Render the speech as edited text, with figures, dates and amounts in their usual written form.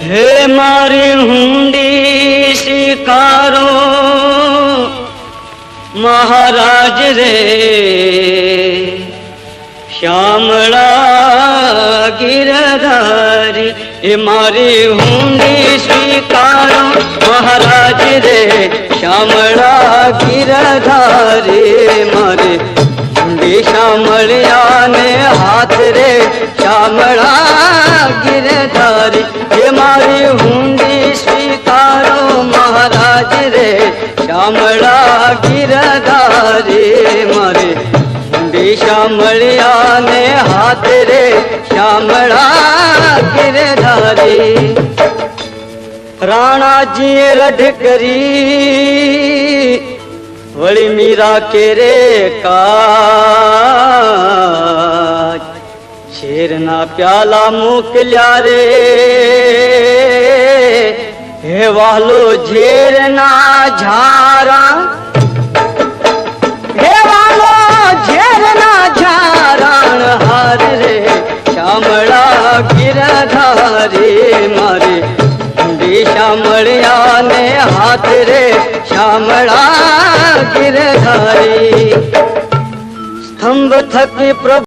હે મારી હુંડી સ્વીકારો મહારાજ રે, શ્યામળા ગિરધારી. એ મારી હુંડી સ્વીકારો મહારાજ રે, શ્યામળા ગિરધારી. મારી હુંડી શ્યામળિયા ને હાથ રે, શ્યામળા ગિરધારી. એ મારી હુંડી સ્વીકારો મહારાજ રે, શ્યામળા ગિરધારી. મારી હુંડી શ્યામળિયા ને હાથ રે, શ્યામળા ગિરધારી. રાણાજીએ રઢ કરી વળી મીરા કેરે કાજ. શેરના પ્યાલા મોકલ્યા રે, હે વાલો ઝેરના ઝારા. હે વાલો ઝેરના ઝારણ હાર રે, શ્યામળા ગિરધારી. મારી હુંડી શ્યામળિયા ને હાથ રે, શ્યામળા ગિરધારી. સ્તંભ થકી પ્રભુ